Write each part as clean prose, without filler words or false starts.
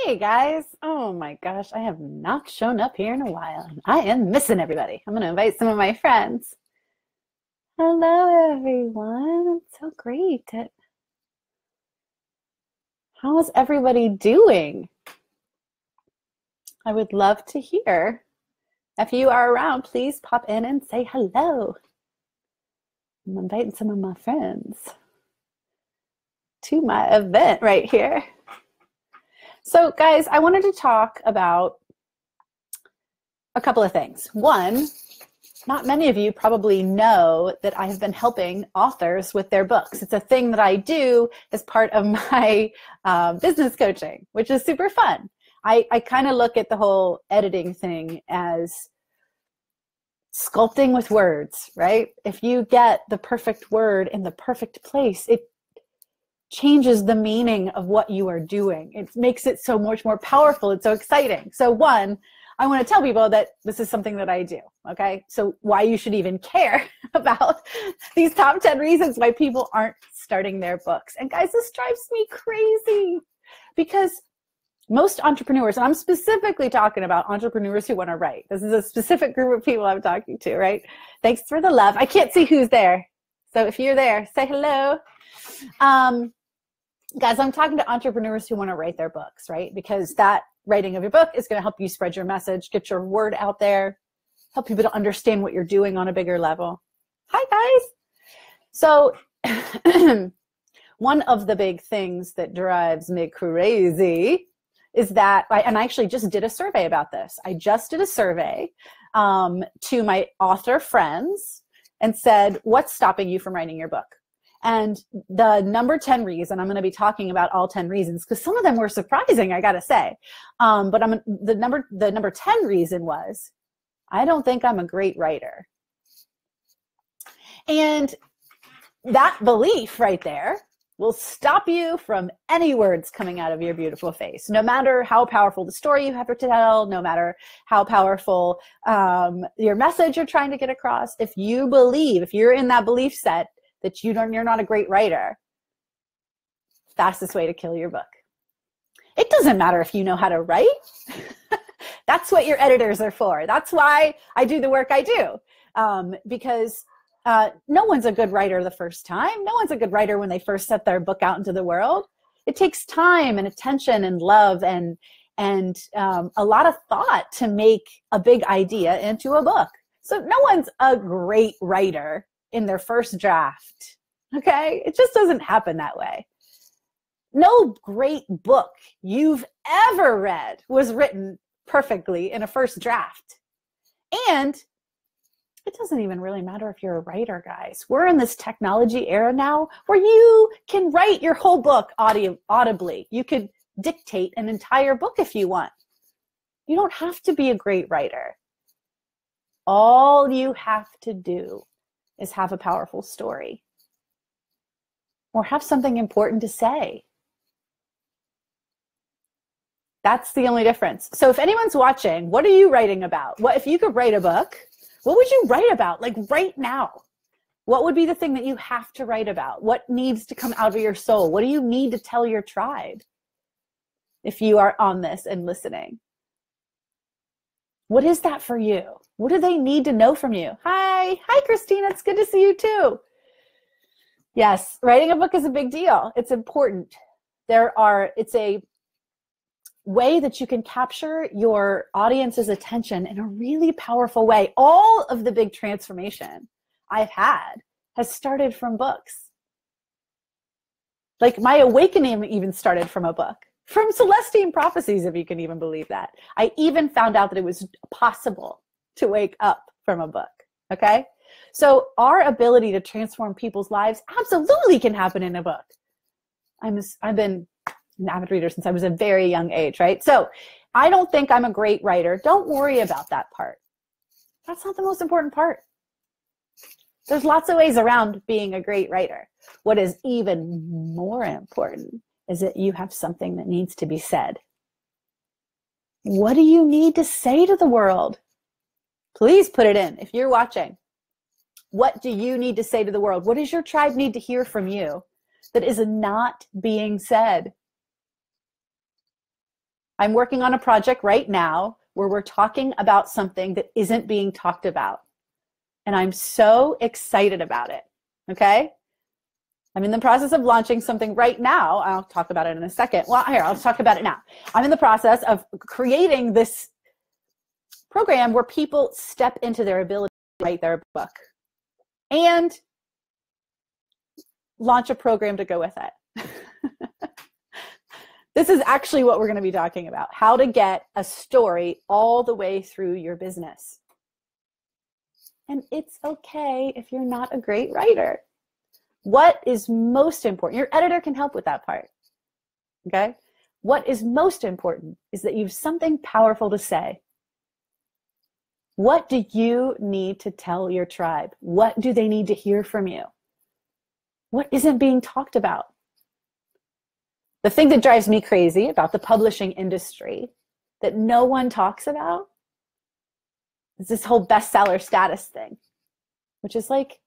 Hey guys. Oh my gosh, I have not shown up here in a while. I am missing everybody. I'm going to invite some of my friends. Hello, everyone. It's so great. How is everybody doing? I would love to hear. If you are around, please pop in and say hello. I'm inviting some of my friends to my event right here. So guys, I wanted to talk about a couple of things. One, not many of you probably know that I have been helping authors with their books. It's a thing that I do as part of my business coaching, which is super fun. I kind of look at the whole editing thing as sculpting with words, right? If you get the perfect word in the perfect place, it changes the meaning of what you are doing. It makes it so much more powerful. It's so exciting. So one, I want to tell people that this is something that I do, okay? So why you should even care about these top 10 reasons why people aren't starting their books. And guys, this drives me crazy because most entrepreneurs, and I'm specifically talking about entrepreneurs who want to write. This is a specific group of people I'm talking to, right? Thanks for the love. I can't see who's there. So if you're there, say hello. Guys, I'm talking to entrepreneurs who want to write their books, right? Because that writing of your book is going to help you spread your message, get your word out there, help people to understand what you're doing on a bigger level. Hi, guys. So one of the big things that drives me crazy is that, and I actually just did a survey about this. I just did a survey to my author friends and said, what's stopping you from writing your book? And the number 10 reason, I'm going to be talking about all 10 reasons because some of them were surprising, I got to say. But the number 10 reason was, I don't think I'm a great writer. And that belief right there will stop you from any words coming out of your beautiful face. No matter how powerful the story you have to tell, no matter how powerful your message you're trying to get across, if you're in that belief set, that you're not a great writer, fastest way to kill your book. It doesn't matter if you know how to write. That's what your editors are for. That's why I do the work I do. Because no one's a good writer the first time. No one's a good writer when they first set their book out into the world. It takes time and attention and love and a lot of thought to make a big idea into a book. So no one's a great writer in their first draft, okay? It just doesn't happen that way. No great book you've ever read was written perfectly in a first draft. And it doesn't even really matter if you're a writer, guys. We're in this technology era now where you can write your whole book audibly. You could dictate an entire book if you want. You don't have to be a great writer. All you have to do is have a powerful story or have something important to say. That's the only difference. So if anyone's watching, what are you writing about? What if you could write a book? What would you write about? Like right now, what would be the thing that you have to write about? What needs to come out of your soul? What do you need to tell your tribe if you are on this and listening? What is that for you? What do they need to know from you? Hi, Christina. It's good to see you too. Yes, writing a book is a big deal. It's important. It's a way that you can capture your audience's attention in a really powerful way. All of the big transformation I've had has started from books. Like my awakening even started from a book. From Celestine Prophecies, if you can even believe that. I even found out that it was possible to wake up from a book, okay? So our ability to transform people's lives absolutely can happen in a book. I've been an avid reader since I was a very young age, right? So I don't think I'm a great writer. Don't worry about that part. That's not the most important part. There's lots of ways around being a great writer. What is even more important is that you have something that needs to be said. What do you need to say to the world? Please put it in if you're watching. What do you need to say to the world? What does your tribe need to hear from you that is not being said? I'm working on a project right now where we're talking about something that isn't being talked about. And I'm so excited about it. Okay? I'm in the process of launching something right now. I'll talk about it in a second. Well, here, I'll talk about it now. I'm in the process of creating this program where people step into their ability to write their book and launch a program to go with it. This is actually what we're going to be talking about, how to get a story all the way through your business. And it's okay if you're not a great writer. What is most important? Your editor can help with that part. Okay? What is most important is that you have something powerful to say. What do you need to tell your tribe? What do they need to hear from you? What isn't being talked about? The thing that drives me crazy about the publishing industry that no one talks about is this whole bestseller status thing, which is like,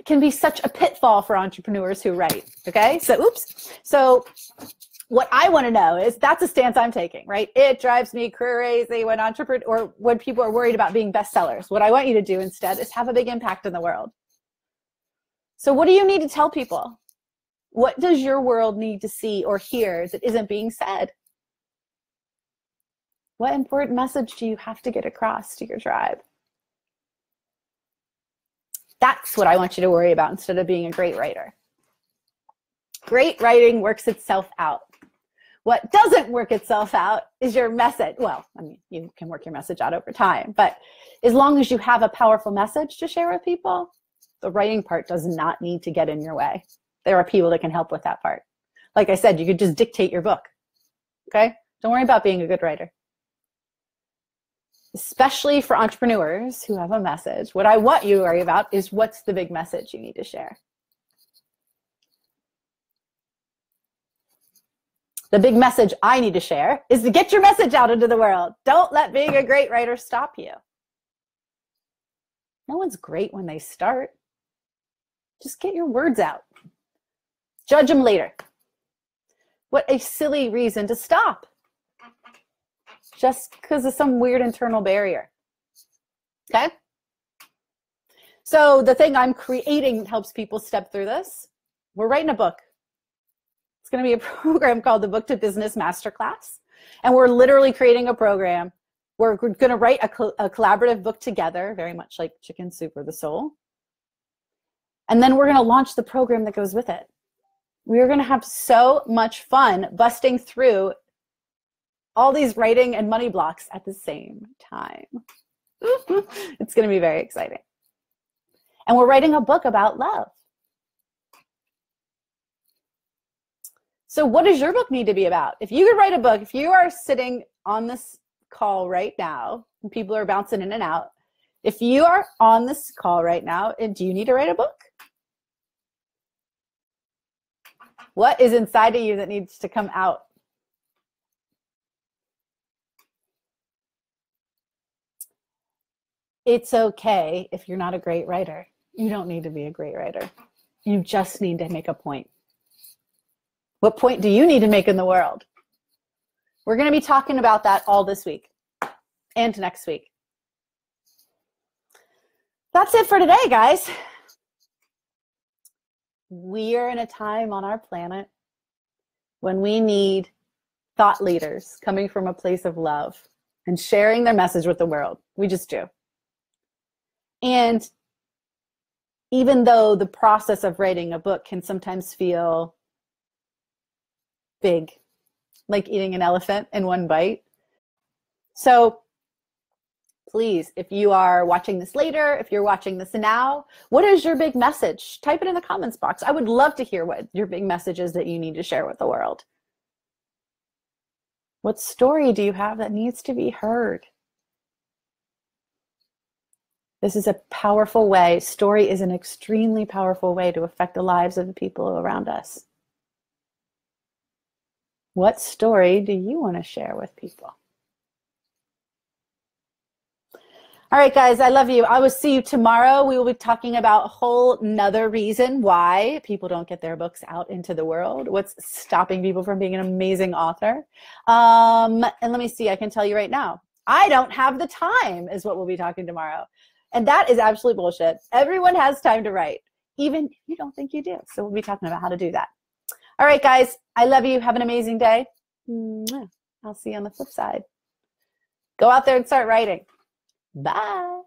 can be such a pitfall for entrepreneurs who write, okay? So what I want to know is, that's a stance I'm taking, right? It drives me crazy when people are worried about being bestsellers. What I want you to do instead is have a big impact in the world. So what do you need to tell people? What does your world need to see or hear that isn't being said? What important message do you have to get across to your tribe? That's what I want you to worry about instead of being a great writer. Great writing works itself out. What doesn't work itself out is your message. Well, I mean, you can work your message out over time, but as long as you have a powerful message to share with people, the writing part does not need to get in your way. There are people that can help with that part. Like I said, you could just dictate your book, okay? Don't worry about being a good writer. Especially for entrepreneurs who have a message, what I want you to worry about is, what's the big message you need to share? The big message I need to share is to get your message out into the world. Don't let being a great writer stop you. No one's great when they start. Just get your words out. Judge them later. What a silly reason to stop. Just because of some weird internal barrier. Okay? So the thing I'm creating helps people step through this. We're writing a book. It's going to be a program called the Book to Business Masterclass. And we're literally creating a program where we're going to write a collaborative book together, very much like Chicken Soup for the Soul. And then we're going to launch the program that goes with it. We're going to have so much fun busting through all these writing and money blocks at the same time. It's going to be very exciting. And we're writing a book about love. So what does your book need to be about? If you could write a book, if you are sitting on this call right now, and people are bouncing in and out, if you are on this call right now, do you need to write a book? What is inside of you that needs to come out? It's okay if you're not a great writer. You don't need to be a great writer. You just need to make a point. What point do you need to make in the world? We're going to be talking about that all this week and next week. That's it for today, guys. We are in a time on our planet when we need thought leaders coming from a place of love and sharing their message with the world. We just do. And even though the process of writing a book can sometimes feel big, like eating an elephant in one bite. So please, if you are watching this later, if you're watching this now, what is your big message? Type it in the comments box. I would love to hear what your big message is that you need to share with the world. What story do you have that needs to be heard? This is a powerful way. Story is an extremely powerful way to affect the lives of the people around us. What story do you want to share with people? All right, guys, I love you. I will see you tomorrow. We will be talking about a whole nother reason why people don't get their books out into the world. What's stopping people from being an amazing author? And let me see, I can tell you right now, I don't have the time is what we'll be talking tomorrow. And that is absolute bullshit. Everyone has time to write, even if you don't think you do. So we'll be talking about how to do that. All right, guys, I love you. Have an amazing day. I'll see you on the flip side. Go out there and start writing. Bye.